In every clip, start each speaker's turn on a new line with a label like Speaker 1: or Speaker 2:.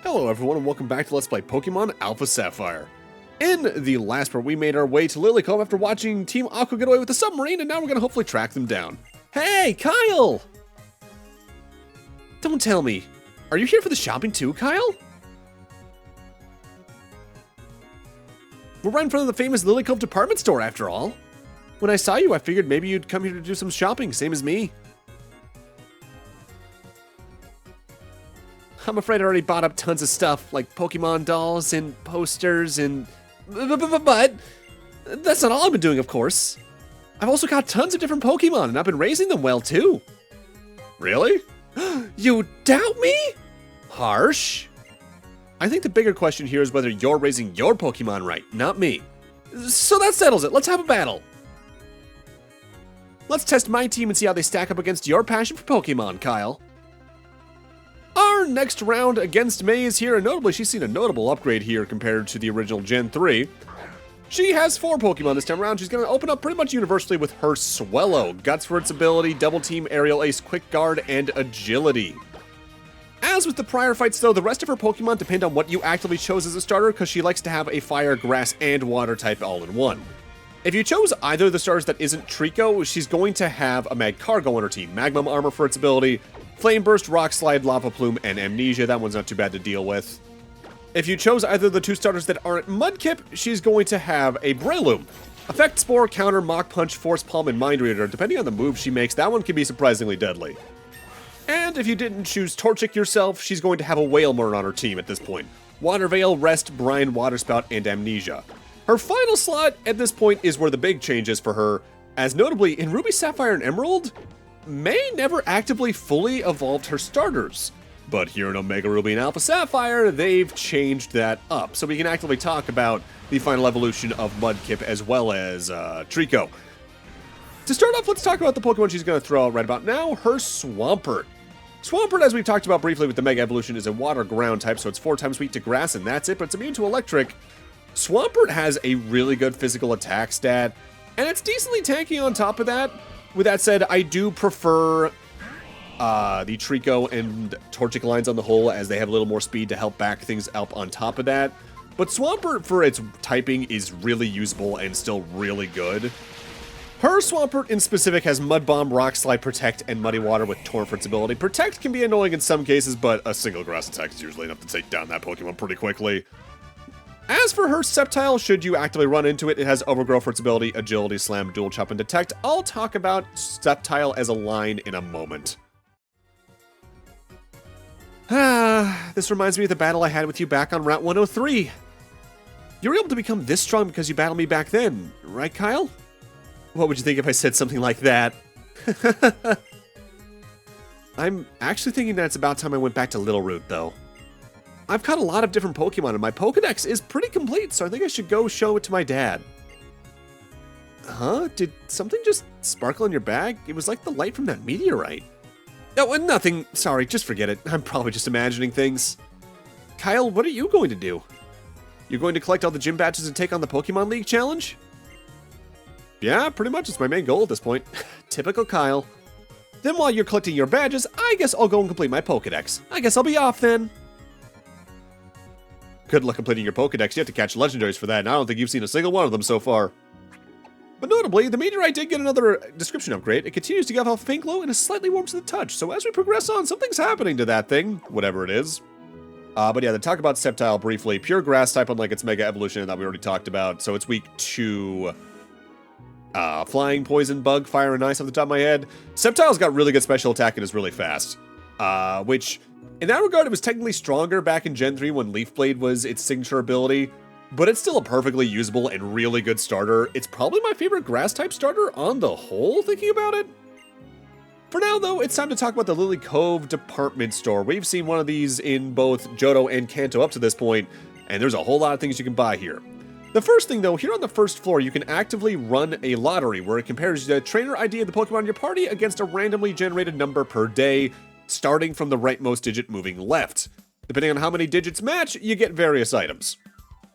Speaker 1: Hello everyone and welcome back to Let's Play Pokemon Alpha Sapphire. In the last part, we made our way to Lilycove after watching Team Aqua get away with the submarine, and now we're going to hopefully track them down. Hey, Kyle! Don't tell me. Are you here for the shopping too, Kyle? We're right in front of the famous Lilycove department store after all. When I saw you, I figured maybe you'd come here to do some shopping, same as me. I'm afraid I already bought up tons of stuff, like Pokemon dolls and posters and... But that's not all I've been doing, of course. I've also got tons of different Pokemon, and I've been raising them well, too. Really? You doubt me? Harsh. I think the bigger question here is whether you're raising your Pokemon right, not me. So that settles it. Let's have a battle. Let's test my team and see how they stack up against your passion for Pokemon, Kyle. Our next round against May is here, and notably she's seen a notable upgrade here compared to the original Gen 3. She has 4 Pokemon this time around. She's going to open up pretty much universally with her Swellow. Guts for its ability, Double Team, Aerial Ace, Quick Guard, and Agility. As with the prior fights though, the rest of her Pokemon depend on what you actively chose as a starter, because she likes to have a Fire, Grass, and Water type all in one. If you chose either of the starters that isn't Trico, she's going to have a Magcargo on her team. Magnum Armor for its ability, Flame Burst, Rock Slide, Lava Plume, and Amnesia. That one's not too bad to deal with. If you chose either of the 2 starters that aren't Mudkip, she's going to have a Breloom. Effect Spore, Counter, Mach Punch, Force Palm, and Mind Reader. Depending on the move she makes, that one can be surprisingly deadly. And if you didn't choose Torchic yourself, she's going to have a Wailmer on her team at this point. Water Veil, Rest, Brine, Water Spout, and Amnesia. Her final slot at this point is where the big change is for her, as notably in Ruby, Sapphire, and Emerald, May never actively fully evolved her starters. But here in Omega Ruby and Alpha Sapphire, they've changed that up, so we can actively talk about the final evolution of Mudkip as well as Trico. To start off, let's talk about the Pokemon she's going to throw out right about now, her Swampert. Swampert, as we've talked about briefly with the Mega Evolution, is a Water Ground type, so it's 4 times weak to Grass, and that's it, but it's immune to Electric. Swampert has a really good physical attack stat, and it's decently tanky on top of that. With that said, I do prefer the Trico and Torchic lines on the whole, as they have a little more speed to help back things up on top of that. But Swampert, for its typing, is really usable and still really good. Her Swampert in specific has Mud Bomb, Rock Slide, Protect, and Muddy Water with Torn for its ability. Protect can be annoying in some cases, but a single Grass attack is usually enough to take down that Pokemon pretty quickly. As for her Sceptile, should you actively run into it, it has Overgrow for its ability, Agility, Slam, Dual Chop, and Detect. I'll talk about Sceptile as a line in a moment. This reminds me of the battle I had with you back on Route 103. You were able to become this strong because you battled me back then, right, Kyle? What would you think if I said something like that? I'm actually thinking that it's about time I went back to Little Root, though. I've caught a lot of different Pokemon, and my Pokedex is pretty complete, so I think I should go show it to my dad. Huh? Did something just sparkle in your bag? It was like the light from that meteorite. Oh, nothing. Sorry, just forget it. I'm probably just imagining things. Kyle, what are you going to do? You're going to collect all the gym badges and take on the Pokemon League challenge? Yeah, pretty much. It's my main goal at this point. Typical Kyle. Then while you're collecting your badges, I guess I'll go and complete my Pokedex. I guess I'll be off then. Good luck completing your Pokedex. You have to catch legendaries for that, and I don't think you've seen a single one of them so far. But notably, the Meteorite did get another description upgrade. It continues to give off a faint glow and is slightly warm to the touch, so as we progress on, something's happening to that thing, whatever it is. But yeah, to talk about Sceptile briefly, pure Grass type unlike its Mega Evolution that we already talked about, so it's weak to Flying, Poison, Bug, Fire, and Ice off the top of my head. Sceptile's got really good special attack and is really fast, which... in that regard, it was technically stronger back in Gen 3 when Leaf Blade was its signature ability, but it's still a perfectly usable and really good starter. It's probably my favorite Grass-type starter on the whole, thinking about it. For now, though, it's time to talk about the Lilycove department store. We've seen one of these in both Johto and Kanto up to this point, and there's a whole lot of things you can buy here. The first thing, though, here on the first floor, you can actively run a lottery where it compares the trainer ID of the Pokemon in your party against a randomly generated number per day, starting from the rightmost digit moving left. Depending on how many digits match, you get various items.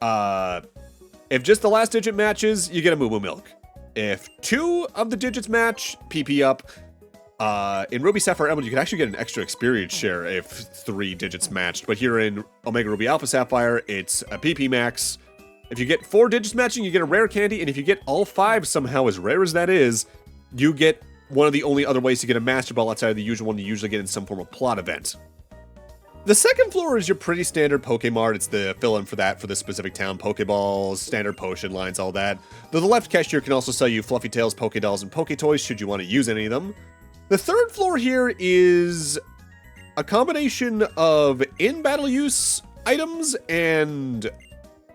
Speaker 1: If just the last digit matches, you get a Moo Moo Milk. If 2 of the digits match, PP up. In Ruby Sapphire Emerald, you can actually get an extra experience share if 3 digits matched. But here in Omega Ruby Alpha Sapphire, it's a PP max. If you get 4 digits matching, you get a rare candy. And if you get all 5 somehow, as rare as that is, you get one of the only other ways to get a Master Ball outside of the usual one you usually get in some form of plot event. The second floor is your pretty standard Pokemart. It's the fill-in for that for this specific town. Pokeballs, standard potion lines, all that. Though the left cashier can also sell you Fluffy Tails, Pokedolls, and Poketoys should you want to use any of them. The third floor here is a combination of in-battle use items and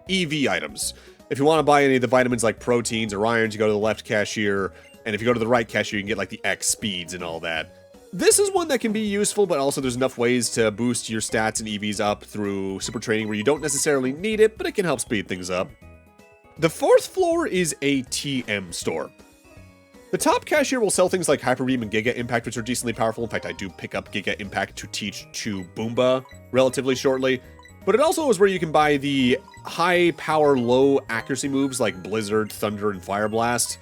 Speaker 1: EV items. If you want to buy any of the vitamins like proteins or irons, you go to the left cashier. And if you go to the right cashier, you can get like the X speeds and all that. This is one that can be useful, but also there's enough ways to boost your stats and EVs up through super training where you don't necessarily need it, but it can help speed things up. The fourth floor is a TM store. The top cashier will sell things like Hyper Beam and Giga Impact, which are decently powerful. In fact, I do pick up Giga Impact to teach to Boomba relatively shortly. But it also is where you can buy the high power, low accuracy moves like Blizzard, Thunder, and Fire Blast.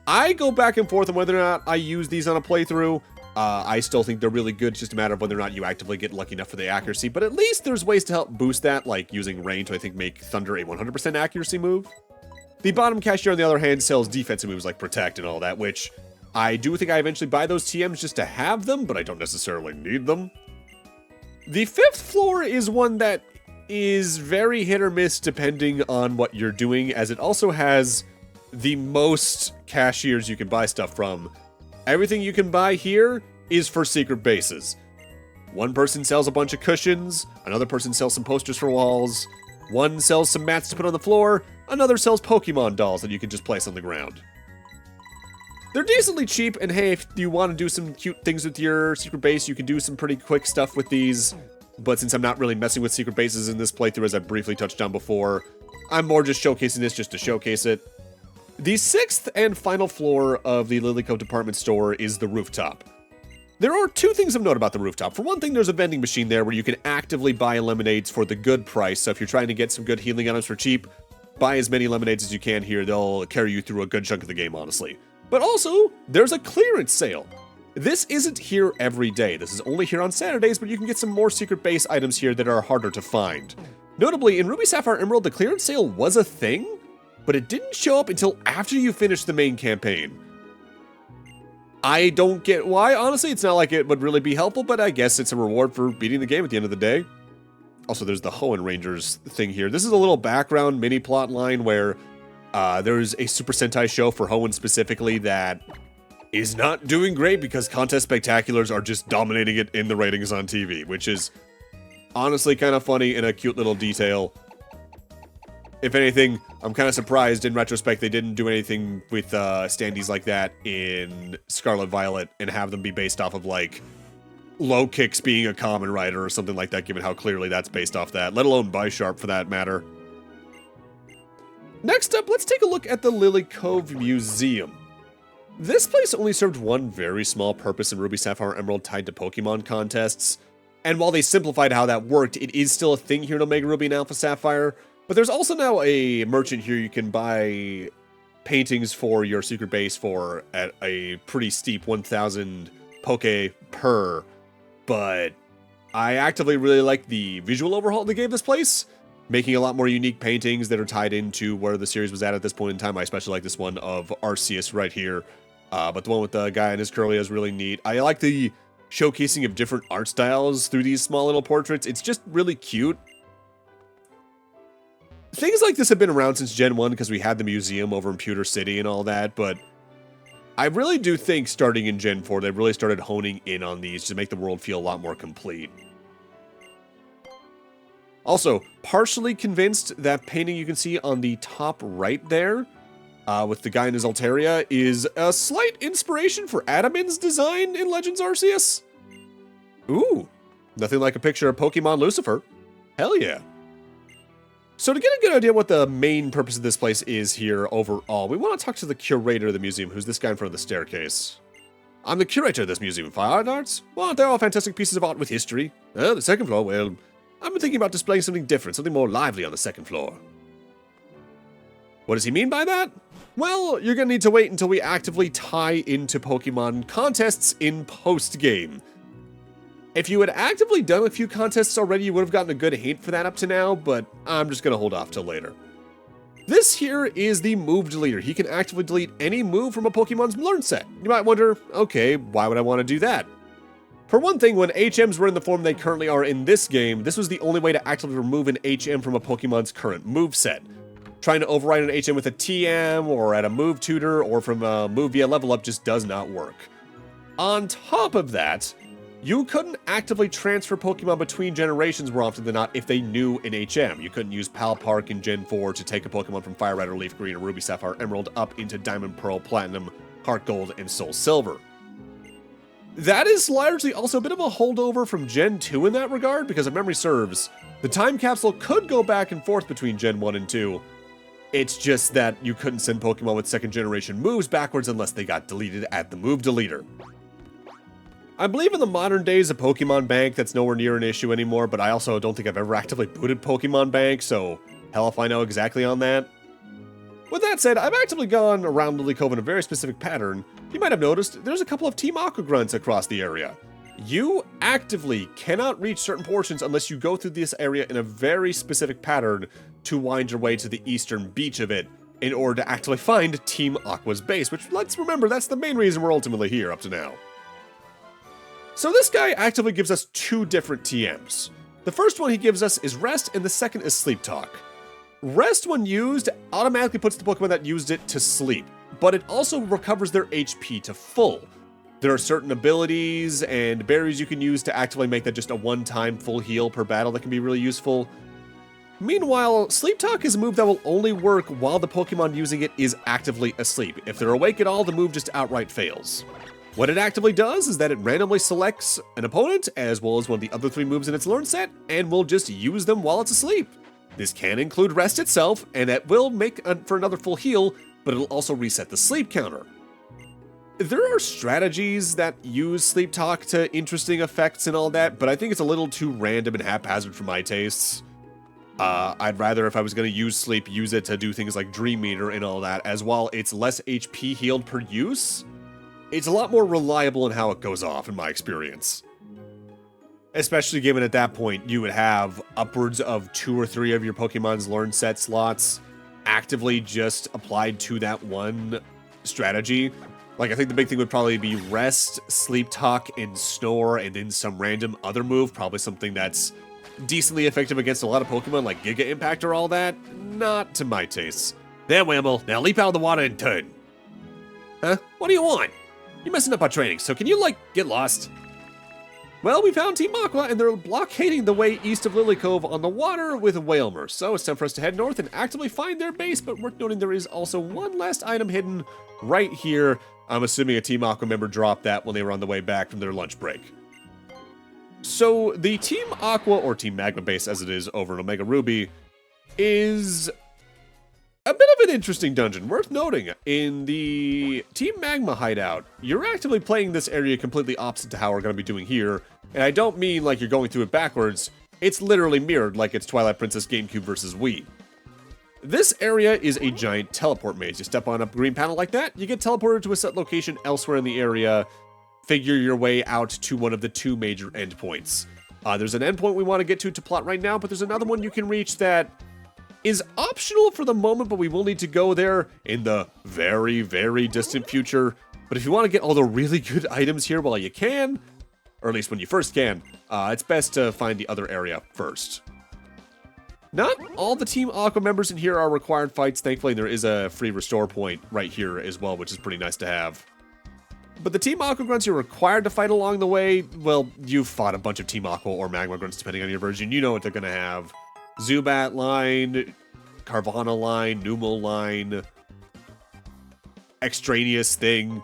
Speaker 1: I go back and forth on whether or not I use these on a playthrough. I still think they're really good. It's just a matter of whether or not you actively get lucky enough for the accuracy. But at least there's ways to help boost that, like using Rain to, I think, make Thunder a 100% accuracy move. The bottom cashier, on the other hand, sells defensive moves like Protect and all that, which I do think I eventually buy those TMs just to have them, but I don't necessarily need them. The fifth floor is one that is very hit or miss depending on what you're doing, as it also has the most cashiers you can buy stuff from. Everything you can buy here is for secret bases. One person sells a bunch of cushions, another person sells some posters for walls, one sells some mats to put on the floor, another sells Pokemon dolls that you can just place on the ground. They're decently cheap, and hey, if you want to do some cute things with your secret base, you can do some pretty quick stuff with these. But since I'm not really messing with secret bases in this playthrough, as I briefly touched on before, I'm more just showcasing this just to showcase it. The sixth and final floor of the Lilycove department store is the rooftop. There are 2 things of note about the rooftop. For one thing, there's a vending machine there where you can actively buy lemonades for the good price. So if you're trying to get some good healing items for cheap, buy as many lemonades as you can here. They'll carry you through a good chunk of the game, honestly. But also, there's a clearance sale. This isn't here every day. This is only here on Saturdays, but you can get some more secret base items here that are harder to find. Notably, in Ruby Sapphire Emerald, the clearance sale was a thing, but it didn't show up until after you finished the main campaign. I don't get why, honestly. It's not like it would really be helpful, but I guess it's a reward for beating the game at the end of the day. Also, there's the Hoenn Rangers thing here. This is a little background mini plot line where there's a Super Sentai show for Hoenn specifically that is not doing great because contest spectaculars are just dominating it in the ratings on TV, which is honestly kind of funny and a cute little detail. If anything, I'm kind of surprised in retrospect they didn't do anything with standees like that in Scarlet Violet and have them be based off of, like, Low Kicks being a Kamen Rider or something like that, given how clearly that's based off that, let alone Bisharp for that matter. Next up, let's take a look at the Lilycove Museum. This place only served one very small purpose in Ruby Sapphire Emerald tied to Pokemon contests, and while they simplified how that worked, it is still a thing here in Omega Ruby and Alpha Sapphire. But there's also now a merchant here you can buy paintings for your secret base for at a pretty steep 1,000 Poke per. But I actively really like the visual overhaul they gave this place, making a lot more unique paintings that are tied into where the series was at this point in time. I especially like this one of Arceus right here. But the one with the guy in his curly is really neat. I like the showcasing of different art styles through these small little portraits. It's just really cute. Things like this have been around since Gen 1 because we had the museum over in Pewter City and all that, but I really do think starting in Gen 4, they really started honing in on these to make the world feel a lot more complete. Also, partially convinced that painting you can see on the top right there, with the guy in his Altaria, is a slight inspiration for Adamin's design in Legends Arceus. Ooh, nothing like a picture of Pokemon Lucifer. Hell yeah. So to get a good idea what the main purpose of this place is here overall, we want to talk to the curator of the museum, who's this guy in front of the staircase. I'm the curator of this museum of fine arts. Well, they're all fantastic pieces of art with history. The second floor, well, I've been thinking about displaying something different, something more lively on the second floor. What does he mean by that? Well, you're gonna need to wait until we actively tie into Pokemon contests in post-game. If you had actively done a few contests already, you would have gotten a good hint for that up to now, but I'm just gonna hold off till later. This here is the move deleter. He can actively delete any move from a Pokemon's learn set. You might wonder, okay, why would I want to do that? For one thing, when HMs were in the form they currently are in this game, this was the only way to actively remove an HM from a Pokemon's current moveset. Trying to override an HM with a TM, or at a move tutor, or from a move via level up just does not work. On top of that, you couldn't actively transfer Pokemon between generations more often than not if they knew an HM. You couldn't use Pal Park in Gen 4 to take a Pokemon from Fire Red or Leaf Green or Ruby Sapphire Emerald up into Diamond Pearl Platinum, Heart Gold, and Soul Silver. That is largely also a bit of a holdover from Gen 2 in that regard, because if memory serves, the time capsule could go back and forth between Gen 1 and 2. It's just that you couldn't send Pokemon with second generation moves backwards unless they got deleted at the move deleter. I believe in the modern days of Pokemon Bank, that's nowhere near an issue anymore, but I also don't think I've ever actively booted Pokemon Bank, so hell if I know exactly on that. With that said, I've actively gone around Lilycove in a very specific pattern. You might have noticed there's a couple of Team Aqua grunts across the area. You actively cannot reach certain portions unless you go through this area in a very specific pattern to wind your way to the eastern beach of it in order to actually find Team Aqua's base, which, let's remember, that's the main reason we're ultimately here up to now. So this guy actively gives us two different TMs. The first one he gives us is Rest, and the second is Sleep Talk. Rest, when used, automatically puts the Pokemon that used it to sleep, but it also recovers their HP to full. There are certain abilities and berries you can use to actively make that just a one-time full heal per battle that can be really useful. Meanwhile, Sleep Talk is a move that will only work while the Pokemon using it is actively asleep. If they're awake at all, the move just outright fails. What it actively does is that it randomly selects an opponent, as well as one of the other three moves in its learn set, and will just use them while it's asleep. This can include Rest itself, and that will make for another full heal, but it'll also reset the sleep counter. There are strategies that use Sleep Talk to interesting effects and all that, but I think it's a little too random and haphazard for my tastes. I'd rather, if I was going to use Sleep, use it to do things like Dream Meter and all that, as while it's less HP healed per use, it's a lot more reliable in how it goes off, in my experience. Especially given at that point, you would have upwards of 2 or 3 of your Pokemon's learn set slots actively just applied to that one strategy. Like, I think the big thing would probably be Rest, Sleep Talk, and Snore, and then some random other move, probably something that's decently effective against a lot of Pokemon, like Giga Impact or all that. Not to my tastes. There, Wamble, now leap out of the water and turn. Huh? What do you want? You're messing up our training, so can you, get lost? Well, we found Team Aqua, and they're blockading the way east of Lilycove on the water with Wailmer, so it's time for us to head north and actively find their base, but worth noting there is also one last item hidden right here. I'm assuming a Team Aqua member dropped that when they were on the way back from their lunch break. So, the Team Aqua, or Team Magma base as it is over in Omega Ruby, is a bit of an interesting dungeon. Worth noting, in the Team Magma hideout, you're actively playing this area completely opposite to how we're going to be doing here, and I don't mean like you're going through it backwards. It's literally mirrored like it's Twilight Princess GameCube versus Wii. This area is a giant teleport maze. You step on a green panel like that, you get teleported to a set location elsewhere in the area, figure your way out to one of the 2 major endpoints. There's an endpoint we want to get to plot right now, but there's another one you can reach that is optional for the moment, but we will need to go there in the very, very distant future. But if you want to get all the really good items here while you can, or at least when you first can, it's best to find the other area first. Not all the Team Aqua members in here are required fights. Thankfully, there is a free restore point right here as well, which is pretty nice to have. But the Team Aqua grunts you're required to fight along the way, well, you've fought a bunch of Team Aqua or Magma grunts depending on your version. You know what they're going to have. Zubat line, Carvana line, Numel line, extraneous thing.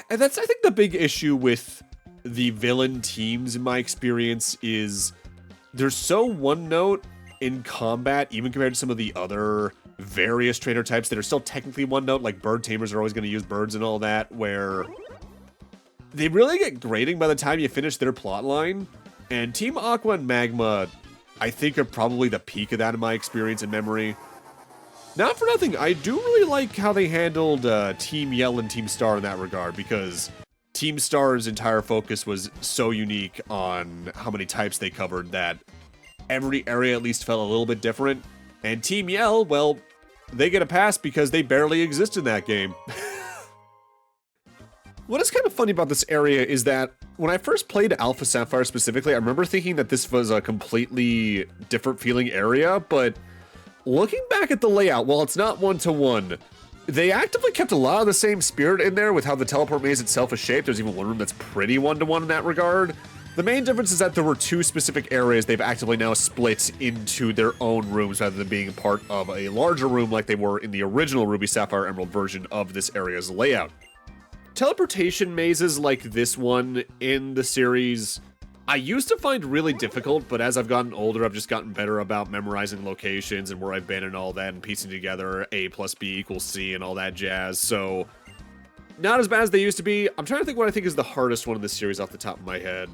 Speaker 1: And that's, I think, the big issue with the villain teams in my experience is they're so one-note in combat, even compared to some of the other various trainer types that are still technically one-note, like bird tamers are always going to use birds and all that, where they really get grating by the time you finish their plotline. And Team Aqua and Magma, I think, are probably the peak of that in my experience and memory. Not for nothing, I do really like how they handled Team Yell and Team Star in that regard, because Team Star's entire focus was so unique on how many types they covered that every area at least felt a little bit different. And Team Yell, well, they get a pass because they barely exist in that game. What is kind of funny about this area is that when I first played Alpha Sapphire specifically, I remember thinking that this was a completely different feeling area, but looking back at the layout, while it's not one-to-one, they actively kept a lot of the same spirit in there with how the teleport maze itself is shaped. There's even one room that's pretty one-to-one in that regard. The main difference is that there were two specific areas they've actively now split into their own rooms rather than being part of a larger room like they were in the original Ruby Sapphire Emerald version of this area's layout. Teleportation mazes like this one in the series, I used to find really difficult, but as I've gotten older, I've just gotten better about memorizing locations and where I've been and all that, and piecing together A plus B equals C and all that jazz, so not as bad as they used to be. I'm trying to think what I think is the hardest one in this series off the top of my head.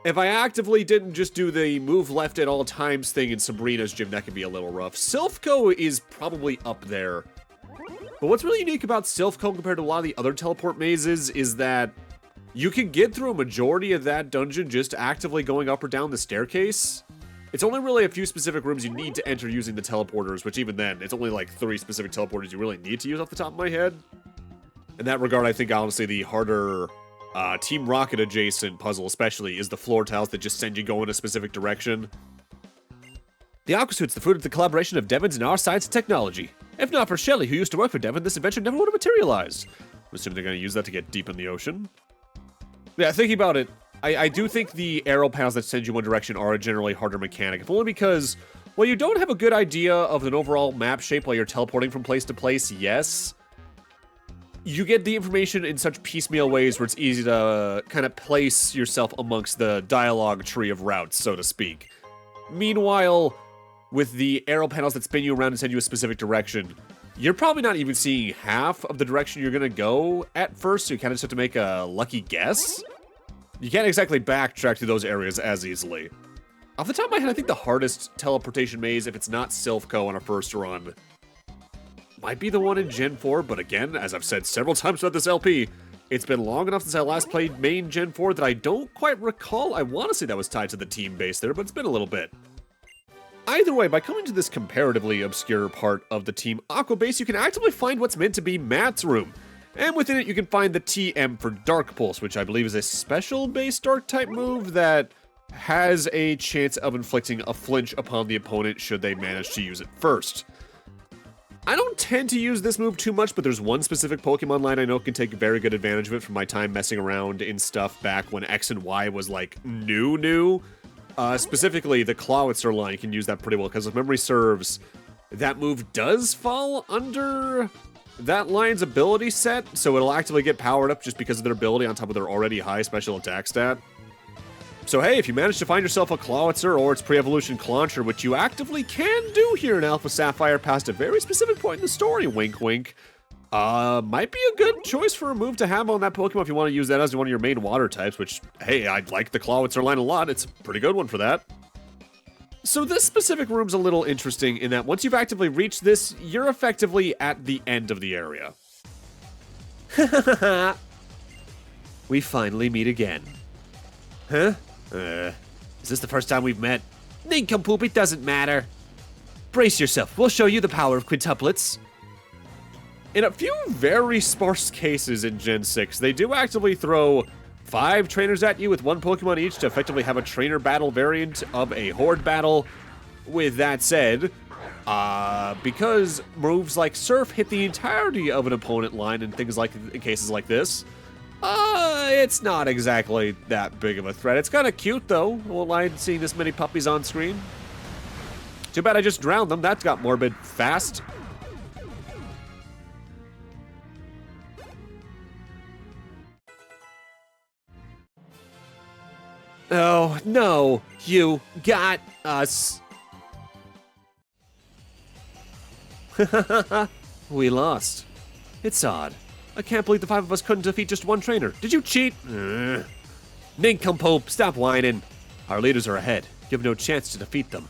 Speaker 1: If I actively didn't just do the move left at all times thing in Sabrina's gym, that could be a little rough. Silphco is probably up there. But what's really unique about Silphco compared to a lot of the other teleport mazes is that you can get through a majority of that dungeon just actively going up or down the staircase. It's only really a few specific rooms you need to enter using the teleporters, which even then, it's only like 3 specific teleporters you really need to use off the top of my head. In that regard, I think honestly the harder Team Rocket adjacent puzzle especially is the floor tiles that just send you going a specific direction. The Aqua Suit's the fruit of the collaboration of Devon's and our science and technology. If not for Shelly, who used to work for Devon, this adventure never would have materialized. I'm assuming they're going to use that to get deep in the ocean. Yeah, thinking about it, I do think the arrow panels that send you one direction are a generally harder mechanic, if only because, well, you don't have a good idea of an overall map shape while you're teleporting from place to place, yes. You get the information in such piecemeal ways where it's easy to kind of place yourself amongst the dialogue tree of routes, so to speak. Meanwhile, with the arrow panels that spin you around and send you a specific direction, you're probably not even seeing half of the direction you're gonna go at first, so you kind of just have to make a lucky guess. You can't exactly backtrack to those areas as easily. Off the top of my head, I think the hardest teleportation maze, if it's not Silphco on a first run, might be the one in Gen 4, but again, as I've said several times throughout this LP, it's been long enough since I last played main Gen 4 that I don't quite recall. I want to say that was tied to the team base there, but it's been a little bit. Either way, by coming to this comparatively obscure part of the Team Aqua Base, you can actively find what's meant to be Matt's room. And within it, you can find the TM for Dark Pulse, which I believe is a special base dark type move that has a chance of inflicting a flinch upon the opponent should they manage to use it first. I don't tend to use this move too much, but there's one specific Pokemon line I know can take very good advantage of it from my time messing around in stuff back when X and Y was like new. Specifically, the Clawitzer line can use that pretty well, because if memory serves, that move does fall under that line's ability set, so it'll actively get powered up just because of their ability on top of their already high special attack stat. So hey, if you manage to find yourself a Clawitzer or its pre-evolution Clauncher, which you actively can do here in Alpha Sapphire past a very specific point in the story, wink wink, might be a good choice for a move to have on that Pokemon if you want to use that as one of your main water types, which, hey, I like the Clawitzer line a lot. It's a pretty good one for that. So this specific room's a little interesting in that once you've actively reached this, you're effectively at the end of the area. We finally meet again. Huh? Is this the first time we've met? Nincompoop, it doesn't matter. Brace yourself, we'll show you the power of quintuplets. In a few very sparse cases in Gen 6, they do actively throw 5 trainers at you with 1 Pokemon each to effectively have a trainer battle variant of a horde battle. With that said, because moves like Surf hit the entirety of an opponent line in things like in cases like this, it's not exactly that big of a threat. It's kind of cute though, won't lie, seeing this many puppies on screen. Too bad I just drowned them. That got morbid fast. Oh, no, you got us. We lost. It's odd. I can't believe the 5 of us couldn't defeat just 1 trainer. Did you cheat? Nincompoop, stop whining. Our leaders are ahead. You have no chance to defeat them.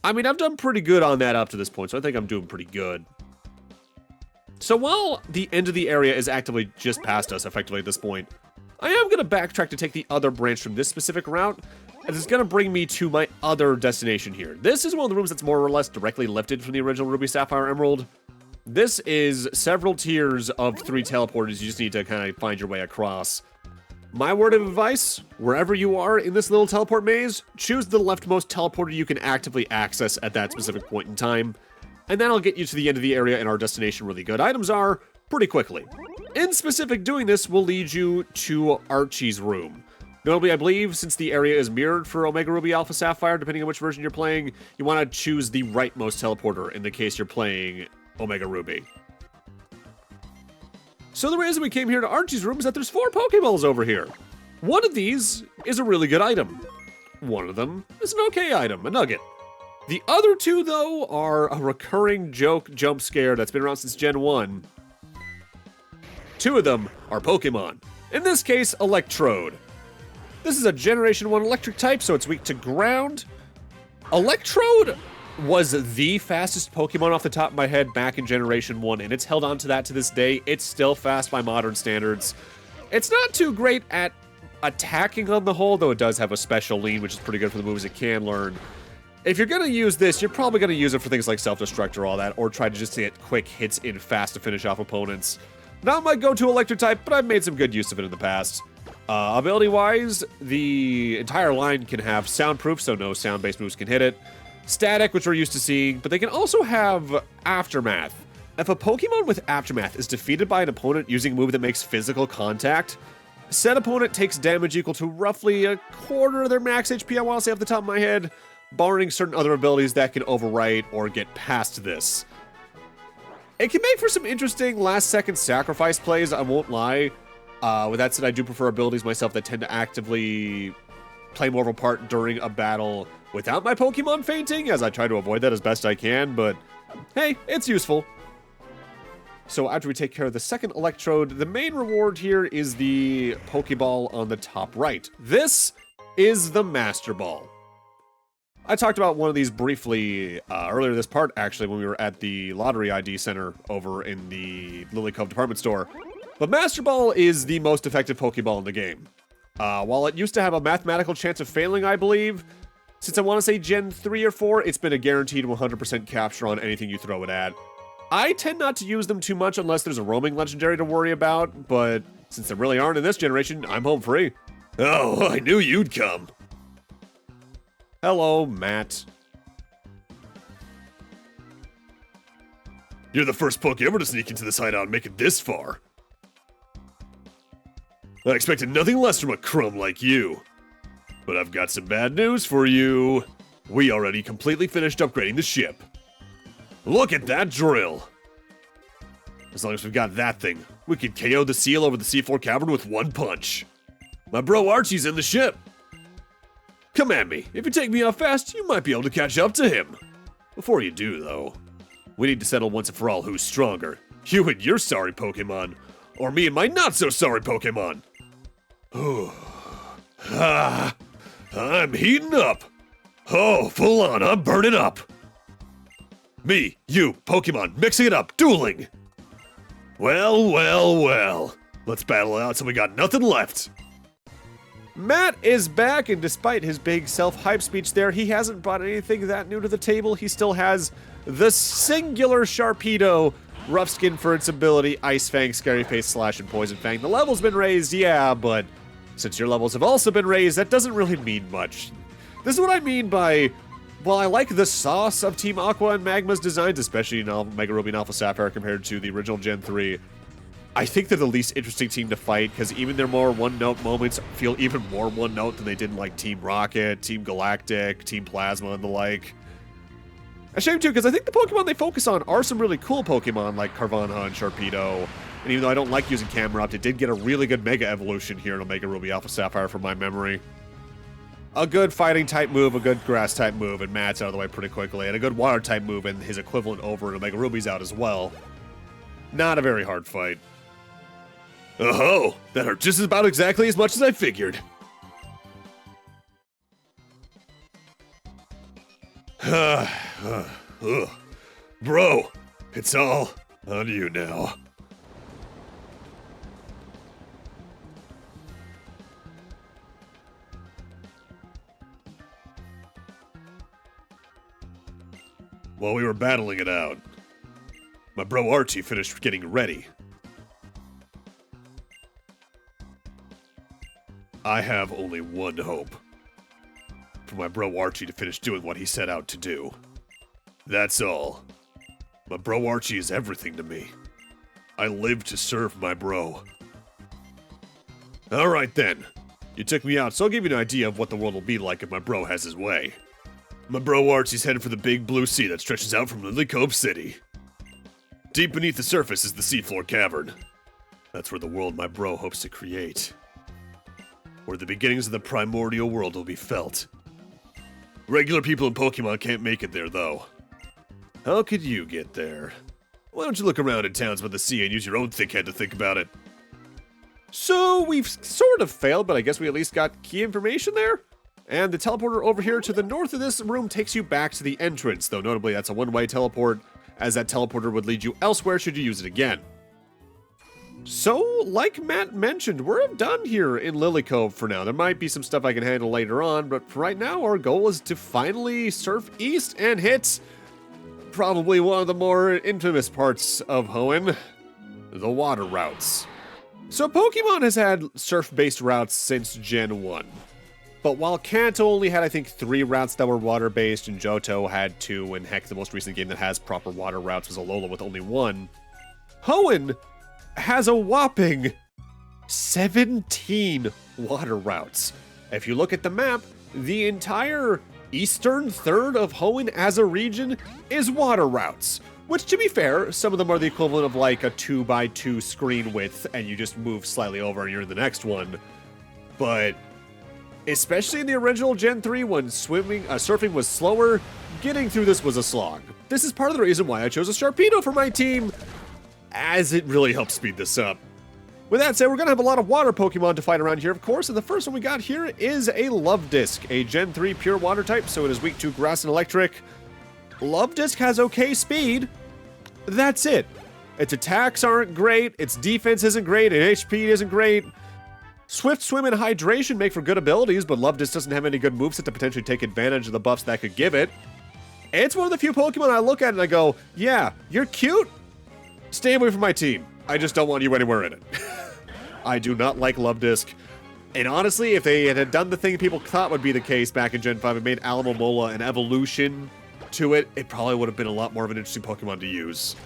Speaker 1: I mean, I've done pretty good on that up to this point, so I think I'm doing pretty good. So while the end of the area is actively just past us, effectively at this point, I am going to backtrack to take the other branch from this specific route, and it's going to bring me to my other destination here. This is one of the rooms that's more or less directly lifted from the original Ruby, Sapphire, Emerald. This is several tiers of 3 teleporters. You just need to kind of find your way across. My word of advice, wherever you are in this little teleport maze, choose the leftmost teleporter you can actively access at that specific point in time, and that'll get you to the end of the area and our destination really good. Items are pretty quickly. In specific, doing this will lead you to Archie's room. Notably, I believe, since the area is mirrored for Omega Ruby Alpha Sapphire, depending on which version you're playing, you want to choose the rightmost teleporter in the case you're playing Omega Ruby. So the reason we came here to Archie's room is that there's 4 Pokeballs over here. One of these is a really good item. One of them is an okay item, a nugget. The other 2, though, are a recurring joke jump scare that's been around since Gen 1. 2 of them are Pokemon. In this case, Electrode. This is a Generation 1 electric type, so it's weak to ground. Electrode was the fastest Pokemon off the top of my head back in Generation 1, and it's held on to that to this day. It's still fast by modern standards. It's not too great at attacking on the whole, though it does have a special lean, which is pretty good for the moves it can learn. If you're going to use this, you're probably going to use it for things like self-destruct or all that, or try to just get quick hits in fast to finish off opponents. Not my go-to electric type, but I've made some good use of it in the past. Ability-wise, the entire line can have soundproof, so no sound-based moves can hit it. Static, which we're used to seeing, but they can also have Aftermath. If a Pokemon with Aftermath is defeated by an opponent using a move that makes physical contact, said opponent takes damage equal to roughly a quarter of their max HP, I want to say off the top of my head, barring certain other abilities that can overwrite or get past this. It can make for some interesting last-second sacrifice plays, I won't lie. With that said, I do prefer abilities myself that tend to actively play more of a part during a battle without my Pokemon fainting, as I try to avoid that as best I can, but hey, it's useful. So after we take care of the second Electrode, the main reward here is the Pokeball on the top right. This is the Master Ball. I talked about one of these briefly earlier this part, actually, when we were at the Lottery ID Center over in the Lilycove department store. But Master Ball is the most effective Pokeball in the game. While it used to have a mathematical chance of failing, I believe, since I want to say Gen 3 or 4, it's been a guaranteed 100% capture on anything you throw it at. I tend not to use them too much unless there's a roaming legendary to worry about, but since there really aren't in this generation, I'm home free. Oh, I knew you'd come. Hello, Matt. You're the first Poke ever to sneak into this hideout and make it this far. I expected nothing less from a crumb like you. But I've got some bad news for you. We already completely finished upgrading the ship. Look at that drill. As long as we've got that thing, we could KO the seal over the seafloor cavern with one punch. My bro Archie's in the ship. Come at me. If you take me out fast, you might be able to catch up to him. Before you do, though, we need to settle once and for all who's stronger. You and your sorry Pokemon, or me and my not-so-sorry Pokemon. I'm heating up. Oh, full on, I'm burning up. Me, you, Pokemon, mixing it up, dueling. Well, well, well. Let's battle it out so we got nothing left. Matt is back, and despite his big self-hype speech there, he hasn't brought anything that new to the table. He still has the singular Sharpedo, rough skin for its ability, Ice Fang, Scary Face, Slash, and Poison Fang. The level's been raised, yeah, but since your levels have also been raised, that doesn't really mean much. This is what I mean by, well, I like the sauce of Team Aqua and Magma's designs, especially in Omega Ruby and Alpha Sapphire compared to the original Gen 3. I think they're the least interesting team to fight, because even their more one-note moments feel even more one-note than they did in, like, Team Rocket, Team Galactic, Team Plasma, and the like. A shame, too, because I think the Pokemon they focus on are some really cool Pokemon, like Carvanha and Sharpedo. And even though I don't like using Camerupt, it did get a really good Mega Evolution here in Omega Ruby Alpha Sapphire from my memory. A good Fighting-type move, a good Grass-type move, and Matt's out of the way pretty quickly, and a good Water-type move, and his equivalent over in Omega Ruby's out as well. Not a very hard fight. Oh-ho! That hurt just about exactly as much as I figured. Bro, it's all on you now. While we were battling it out, my bro Archie finished getting ready. I have only one hope. For my bro Archie to finish doing what he set out to do. That's all. My bro Archie is everything to me. I live to serve my bro. Alright then. You took me out, so I'll give you an idea of what the world will be like if my bro has his way. My bro Archie's headed for the big blue sea that stretches out from Lilycove City. Deep beneath the surface is the seafloor cavern. That's where the world my bro hopes to create. Where the beginnings of the primordial world will be felt. Regular people in Pokemon can't make it there, though. How could you get there? Why don't you look around in towns by the sea and use your own thick head to think about it? So, we've sort of failed, but I guess we at least got key information there? And the teleporter over here to the north of this room takes you back to the entrance, though notably that's a one-way teleport, as that teleporter would lead you elsewhere should you use it again. So, like Matt mentioned, we're done here in Lilycove for now. There might be some stuff I can handle later on, but for right now, our goal is to finally surf east and hit probably one of the more infamous parts of Hoenn, the water routes. So Pokemon has had surf-based routes since Gen 1. But while Kanto only had, I think, 3 routes that were water-based, and Johto had 2, and heck, the most recent game that has proper water routes was Alola with only 1, Hoenn has a whopping 17 water routes. If you look at the map, the entire eastern third of Hoenn as a region is water routes. Which, to be fair, some of them are the equivalent of like a 2x2 screen width, and you just move slightly over and you're in the next one. But especially in the original Gen 3 when surfing was slower, getting through this was a slog. This is part of the reason why I chose a Sharpedo for my team, as it really helps speed this up. With that said, we're going to have a lot of water Pokemon to fight around here, of course, and the first one we got here is a Luvdisc, a Gen 3 pure water type, so it is weak to grass and electric. Luvdisc has okay speed. That's it. Its attacks aren't great, its defense isn't great, its HP isn't great. Swift Swim and Hydration make for good abilities, but Luvdisc doesn't have any good moveset to potentially take advantage of the buffs that could give it. It's one of the few Pokemon I look at and I go, yeah, you're cute. Stay away from my team. I just don't want you anywhere in it. I do not like Luvdisc. And honestly, if they had done the thing people thought would be the case back in Gen 5 and made Alomomola an evolution to it, it probably would have been a lot more of an interesting Pokemon to use.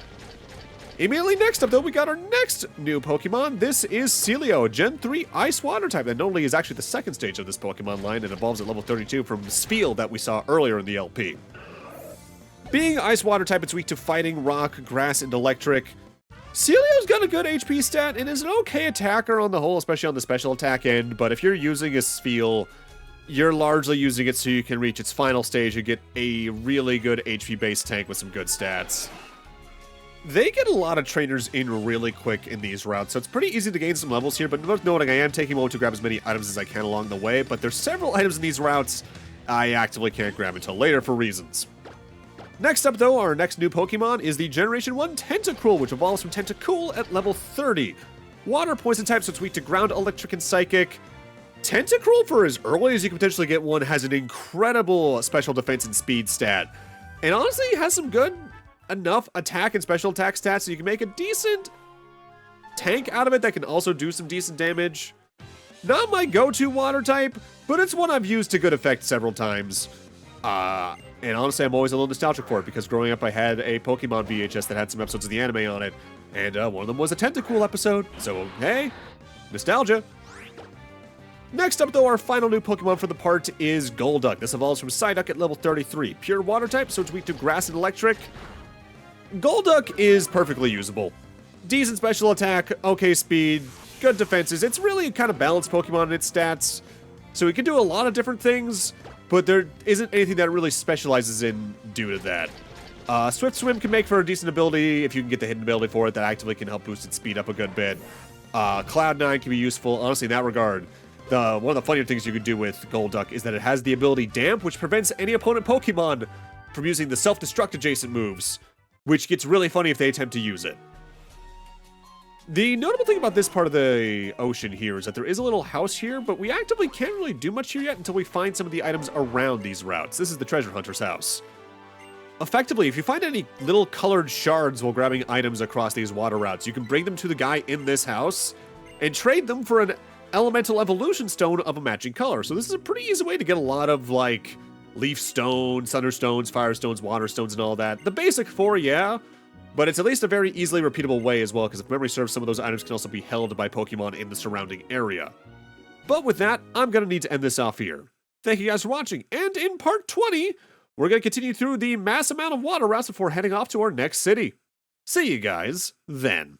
Speaker 1: Immediately next up, though, we got our next new Pokemon. This is Celio, a Gen 3 Ice Water type that not only is actually the second stage of this Pokemon line and evolves at level 32 from Spiel that we saw earlier in the LP. Being Ice Water type, it's weak to fighting, rock, grass, and electric. Celio's got a good HP stat and is an okay attacker on the whole, especially on the special attack end, but if you're using a Spiel, you're largely using it so you can reach its final stage and get a really good HP-based tank with some good stats. They get a lot of trainers in really quick in these routes, so it's pretty easy to gain some levels here, but worth noting I am taking a moment to grab as many items as I can along the way, but there's several items in these routes I actively can't grab until later for reasons. Next up, though, our next new Pokemon is the Generation 1 Tentacruel, which evolves from Tentacool at level 30. Water poison type, so it's weak to ground, electric, and psychic. Tentacruel, for as early as you can potentially get one, has an incredible special defense and speed stat. And honestly, has some good enough attack and special attack stats so you can make a decent tank out of it that can also do some decent damage. Not my go-to water type, but it's one I've used to good effect several times. And honestly, I'm always a little nostalgic for it because growing up I had a Pokemon VHS that had some episodes of the anime on it, and one of them was a Tentacool episode, so hey, nostalgia. Next up, though, our final new Pokemon for the part is Golduck. This evolves from Psyduck at level 33. Pure water type, so it's weak to grass and electric. Golduck is perfectly usable. Decent special attack, okay speed, good defenses. It's really a kind of balanced Pokemon in its stats, so it can do a lot of different things, but there isn't anything that it really specializes in due to that. Swift Swim can make for a decent ability if you can get the hidden ability for it that actively can help boost its speed up a good bit. Cloud9 can be useful, honestly, in that regard. One of the funnier things you could do with Golduck is that it has the ability Damp, which prevents any opponent Pokemon from using the self-destruct adjacent moves, which gets really funny if they attempt to use it. The notable thing about this part of the ocean here is that there is a little house here, but we actively can't really do much here yet until we find some of the items around these routes. This is the treasure hunter's house. Effectively, if you find any little colored shards while grabbing items across these water routes, you can bring them to the guy in this house and trade them for an elemental evolution stone of a matching color. So this is a pretty easy way to get a lot of, like, leaf stones, thunder stones, fire stones, water stones, and all that. The basic 4, yeah, but it's at least a very easily repeatable way as well, because if memory serves, some of those items can also be held by Pokemon in the surrounding area. But with that, I'm going to need to end this off here. Thank you guys for watching, and in part 20, we're going to continue through the mass amount of water routes before heading off to our next city. See you guys then.